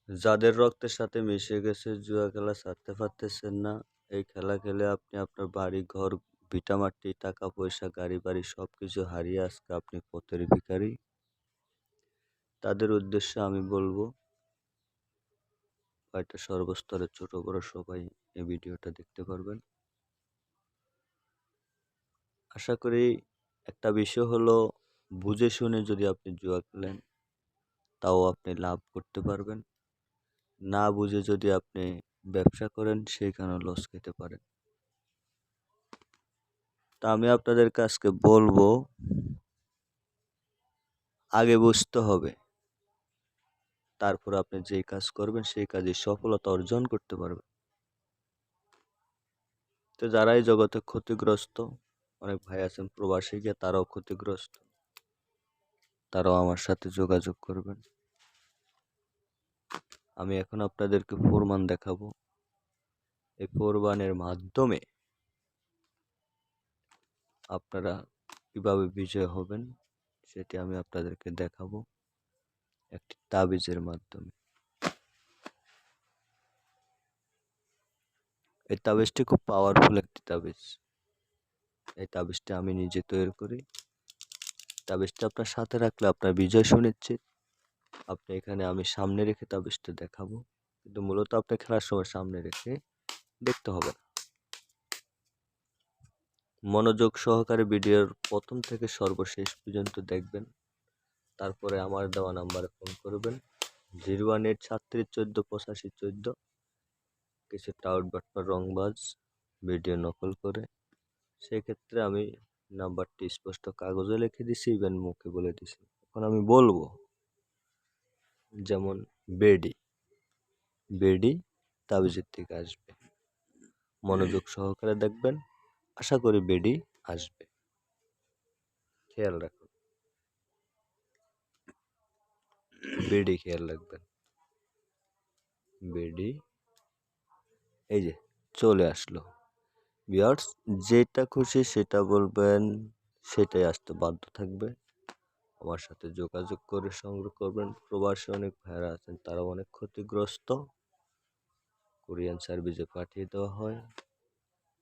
যাদের রক্তের সাথে মিশে গেছে, জুয়া খেলা ছাড়তে পারতেছেন না, এই খেলা খেলে আপনি আপনার বাড়ি ঘর, ভিটামাটি, টাকা পয়সা, গাড়ি বাড়ি সবকিছু হারিয়ে আজকে আপনি পথের ভিখারি। তাদের উদ্দেশ্যে আমি বলবো, এটা সর্বস্তরের ছোট বড় সবাই এই ভিডিওটা দেখতে পারবেন। আশা করি একটা বিষয় হলো, বুঝে শুনে যদি আপনি জুয়া খেলেন তাও আপনি লাভ করতে পারবেন, না বুঝে যদি আপনি ব্যবসা করেন সেইখানেও লস খেতে পারেন। তা আমি আপনাদেরকে আজকে বলবো, আগে বুঝতে হবে, তারপর আপনি যেই কাজ করবেন সেই কাজে সফলতা অর্জন করতে পারবেন। তো যারা এই জগতে ক্ষতিগ্রস্ত, অনেক ভাই আছেন প্রবাসী গিয়ে তারাও ক্ষতিগ্রস্ত, তারাও আমার সাথে যোগাযোগ করবেন। আমি এখন আপনাদেরকে প্রমাণ দেখাবো, এই প্রমাণের মাধ্যমে আপনারা কিভাবে বিজয় হবেন সেটি আমি আপনাদেরকে দেখাবো একটি তাবিজের মাধ্যমে। এই তাবিজটি খুব পাওয়ারফুল একটি তাবিজ। এই তাবিজটি আমি নিজে তৈরি করি। তাবিজটা আপনার সাথে রাখলে আপনার বিজয় সুনিশ্চিত। আপনি এখানে আমি সামনে রেখে তাবিজটা দেখাবো, কিন্তু মূলত আপনি খেলার সময় সামনে রেখে দেখতে হবে না। মনোযোগ সহকারে ভিডিওর প্রথম থেকে সর্বশেষ পর্যন্ত দেখবেন, তারপরে আমার দেওয়া নাম্বারে ফোন করবেন 01836148514। কিছু টাউট বাটপার রংবাজ ভিডিও নকল করে, সেক্ষেত্রে আমি নাম্বারটি স্পষ্ট কাগজে লিখে দিছি, ইভেন মুখে বলে দিছি। এখন আমি বলবো, যেমন বেডি, বেডি তাবিজের থেকে আসবে, মনোযোগ সহকারে দেখবেন, আশা করি বেডি আসবে। খেয়াল রাখুন, বেডি খেয়াল রাখবেন। বেডি, এই যে চলে আসলো। ভিউয়ার্স, যেটা খুশি সেটা বলবেন, সেটাই আসতে বাধ্য থাকবে। আমার সাথে যোগাযোগ করে সংগ্রহ করবেন। প্রবাসী অনেক ভাইরা আছেন, তারা অনেক ক্ষতিগ্রস্ত, কোরিয়ান সার্ভিসে পাঠিয়ে দেওয়া হয়,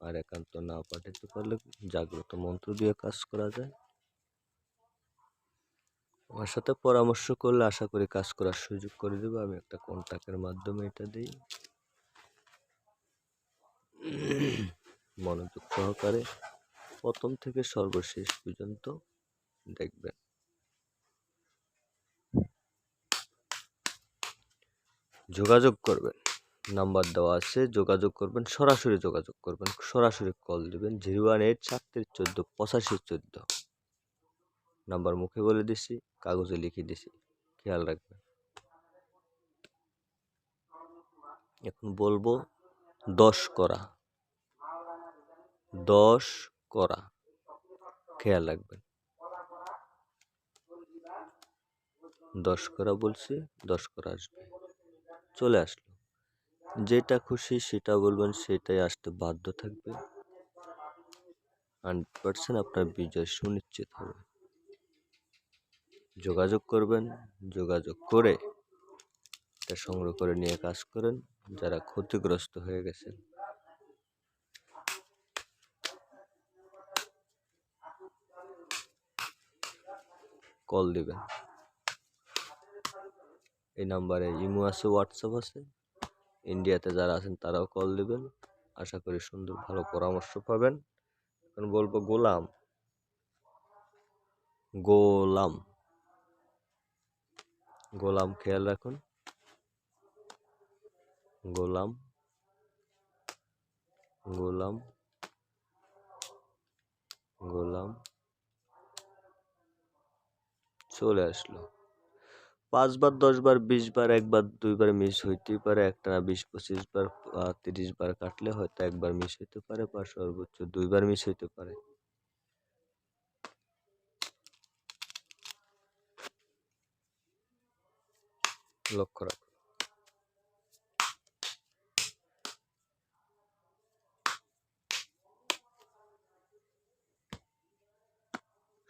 আর একান্ত না পাঠাতে পারলে জাগ্রত মন্ত্র দিয়ে কাজ করা যায়। আমার সাথে পরামর্শ করলে আশা করি কাজ করার সুযোগ করে দেবো। আমি একটা কন্ট্যাক্টের মাধ্যমে এটা দিই। মনোযোগ সহকারে প্রথম থেকে সর্বশেষ পর্যন্ত দেখবেন। যোগাযোগ করবেন, নাম্বার দেওয়া আছে, যোগাযোগ করবেন, সরাসরি যোগাযোগ করবেন, সরাসরি কল দিবেন 01836148514। নাম্বার মুখে বলে দিছি, কাগজে লিখে দিছি, খেয়াল রাখবেন। এখন বলবো 10 করা, 10 করা, খেয়াল রাখবেন। 10 করা বলছি, 10 করা আসবে। চলে আসলো। যেটা খুশি সেটা বলবেন, সেটাই আসতে বাধ্য থাকবে। 100% আপনার বিজয় সুনিশ্চিত হবে। যোগাযোগ করবেন, যোগাযোগ করে এটা সংগ্রহ করে নিয়ে কাজ করেন। যারা ক্ষতিগ্রস্ত হয়ে গেছেন, কল দিবেন। এই নাম্বারে ইমো আছে, হোয়াটসঅ্যাপ আছে। ইন্ডিয়াতে যারা আছেন তারাও কল দিবেন। আশা করি সুন্দর ভালো পরামর্শ পাবেন। এখন বলবো গোলাম, গোলাম, গোলাম খেয়াল রাখুন। গোলাম, গোলাম, গোলাম, চলে আসলো। 5 বার, 10 বার, 20 বার, একবার 2 বার মিস হইতেই পারে। একটানা 20-25 বার, 30 বার কাটলে হয়তো একবার মিস হইতে পারে, বা সর্বোচ্চ 2 বার মিস হইতে পারে। লক্ষ্য রাখুন।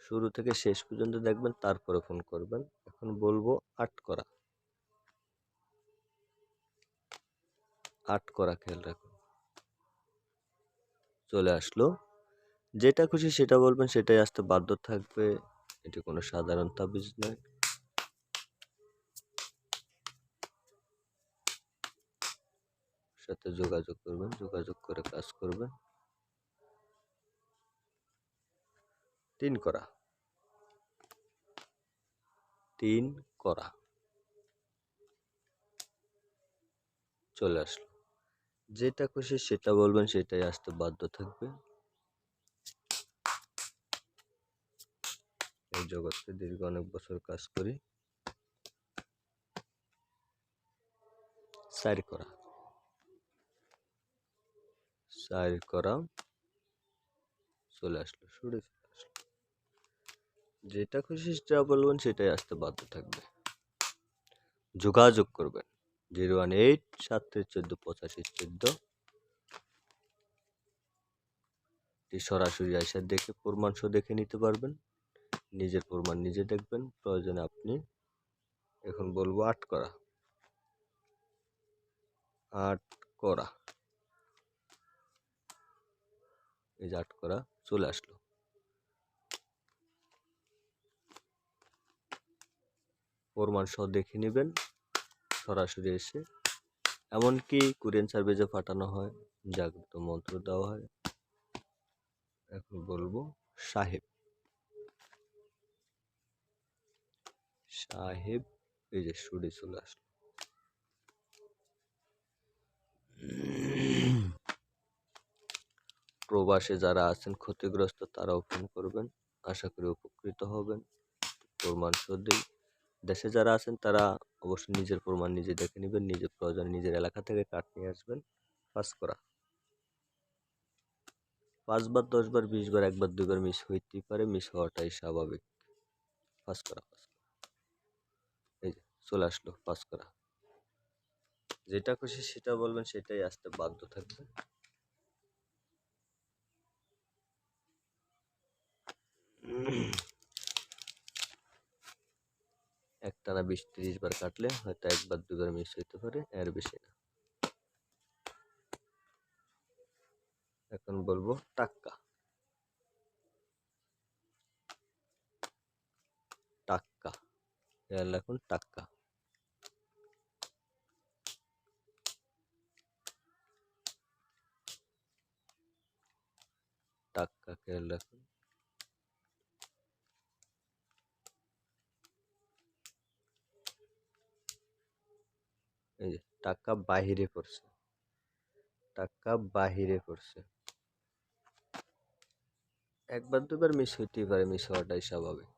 শুরু থেকে শেষ পর্যন্ত দেখবেন, তারপরে ফোন করবেন। এখন বলবো 8 করা, 8 করা খেয়াল রাখুন। চলে আসলো। যেটা খুশি সেটা বলবেন, সেটাই আসতে বাধ্য থাকবে। এটি কোনো সাধারণ তাবিজ নয়। সাথে যোগাযোগ করবেন, যোগাযোগ করে কাজ করবেন। 3 করা, 3 করা। চলে আসলো। যেটা খুশি সেটা বলবেন, সেটাই আসতে বাধ্য থাকবে। এই জগতে দীর্ঘ অনেক বছর কাজ করি। 4 করা, 4 করা। চলে আসলো, সরে চলে আসলো। যেটা খুশি সেটা বলবেন, সেটাই আসতে বাধ্য থাকবে। যোগাযোগ করবেন 018 7314 14। সরাসরি আইসা দেখে প্রমাণ সহ দেখে নিতে পারবেন। নিজের প্রমাণ নিজে দেখবেন, প্রয়োজনে আপনি। এখন বলবো 8 করা, 8 করা। এই যে 8 করা চলে আসলো। প্রমাণ সহ দেখে নেবেন সরাসরি এসে। এমনকি কুরিয়ার সার্ভিসে পাঠানো হয়, জাগ্রত মন্ত্র দেওয়া হয়। এখন বলবো সাহেব, সাহেব। এই যে সুরে চলে আসলো। প্রবাসে যারা আছেন ক্ষতিগ্রস্ত, তারাও ফোন করবেন, আশা করি উপকৃত হবেন। প্রমাণ সহ দিই। দেশে যারা আছেন তারা অবশ্যই নিজের প্রমাণ নিজে দেখে নেবেন, নিজের প্রয়োজন নিজের এলাকা থেকে কাঠ নিয়ে আসবেন। 5 করা, 5 বার 10 বার 20 বার, 1 বার 2 বার মিস হইতেই পারে, মিস হওয়াটাই স্বাভাবিক। 5 করা, 5 করা। এই যে চলে আসলো 5 করা। যেটা খুশি সেটা বলবেন, সেটাই আসতে বাধ্য থাকবে। একটানা 20-30 বার কাটলে হয়তো 1 বার 2 বার মিস হইতে পারে, এর বেশি না। এখন বলবো টাক্কা, টাক্কা। খেয়াল রাখুন, টাক্কা, টাক্কা। খেয়াল রাখুন। এই যে টাকা বাহিরে পড়ছে, টাকা বাহিরে পড়ছে। 1 বার 2 বার মিস হইতেই পারে, মিস হওয়াটাই স্বাভাবিক।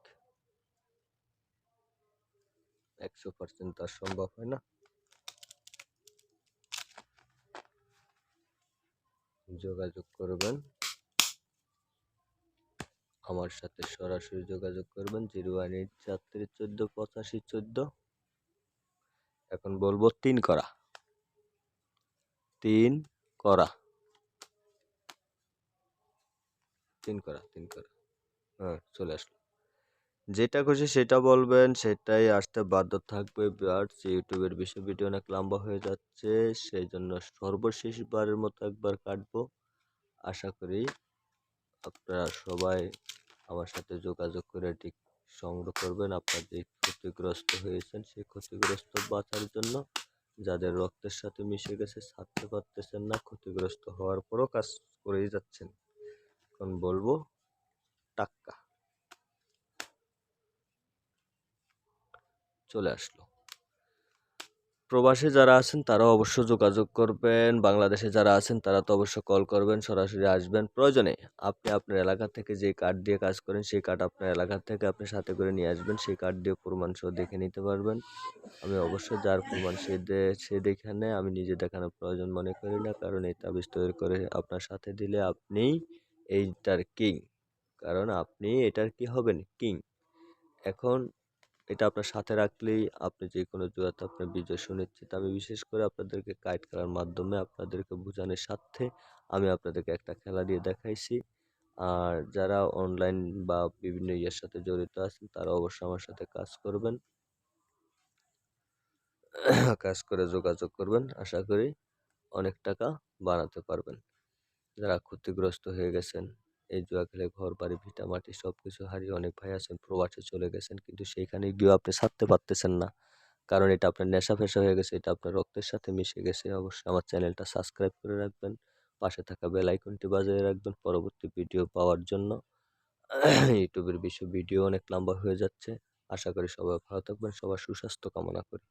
100% তো আর সম্ভব হয় না। যোগাযোগ করবেন আমার সাথে, সরাসরি যোগাযোগ করবেন 018 7314 8514। এখন বলবো 3 করা, 3 করা, 3 করা, 3 করা। হ্যাঁ, চলে আসলো। যেটা খুশি সেটা বলবেন, সেটাই আসতে বাধ্য থাকবে। ভিউয়ার্স, ইউটিউবের বিষয় ভিডিও অনেক লম্বা হয়ে যাচ্ছে, সেই জন্য সর্বশেষবারের মতো একবার কাটবো। আশা করি আপনারা সবাই আমার সাথে যোগাযোগ করে ঠিক সংগ্রহ করবেন। আপনার যে ক্ষতিগ্রস্ত হয়েছেন, সেই ক্ষতিগ্রস্ত বাঁচার জন্য, যাদের রক্তের সাথে মিশে গেছে, ছাড়তে পারতেছেন না, ক্ষতিগ্রস্ত হওয়ার পরও কাজ করেই যাচ্ছেন। এখন বলবো টাক্কা। চলে আসলো। প্রবাসে যারা আছেন তারাও অবশ্য যোগাযোগ করবেন। বাংলাদেশে যারা আছেন তারা তো অবশ্য কল করবেন, সরাসরি আসবেন। প্রয়োজনে আপনি আপনার এলাকা থেকে যে কার্ড দিয়ে কাজ করেন, সেই কার্ড আপনার এলাকা থেকে আপনি সাথে করে নিয়ে আসবেন। সেই কার্ড দিয়ে প্রমাণ সহ দেখে নিতে পারবেন। আমি অবশ্যই যার প্রমাণ সে দেখে নেয়, আমি নিজে দেখানোর প্রয়োজন মনে করি না। কারণ এই তাবিজ তৈরি করে আপনার সাথে দিলে আপনিই এইটার কিং। কারণ আপনি এটার কি হবেন? কিং। এখন এটা আপনার সাথে রাখলেই আপনি যে কোনো জুয়াতে আপনার বিজয় সুনিশ্চিত। আমি বিশেষ করে আপনাদেরকে গাইড করার মাধ্যমে আপনাদেরকে বোঝানোর স্বার্থে আমি আপনাদেরকে একটা খেলা দিয়ে দেখাইছি। আর যারা অনলাইন বা বিভিন্ন ইয়ের সাথে জড়িত আছেন তারা অবশ্যই আমার সাথে কাজ করবেন। কাজ করে যোগাযোগ করবেন, আশা করি অনেক টাকা বানাতে পারবেন। যারা ক্ষতিগ্রস্ত হয়ে গেছেন, এই জুয়া খেলে ঘরবাড়ি ভিটামাটি সবকিছু হারিয়ে অনেক ভাই আছেন প্রবাসে চলে গেছেন। কিন্তু সেইখানে গিয়েও আপনি ছাড়তে পারতেছেন না। কারণ এটা আপনার নেশা-ফেশা হয়ে গেছে, এটা আপনার রক্তের সাথে মিশে গেছে। অবশ্যই আমার চ্যানেলটা সাবস্ক্রাইব করে রাখবেন। পাশে থাকা বেল আইকনটি বাজিয়ে রাখবেন পরবর্তী ভিডিও পাওয়ার জন্য। ইউটিউবের ভিডিও অনেক লম্বা হয়ে যাচ্ছে। আশা করি সবাই ভালো থাকবেন। সবার সুস্বাস্থ্য কামনা করি।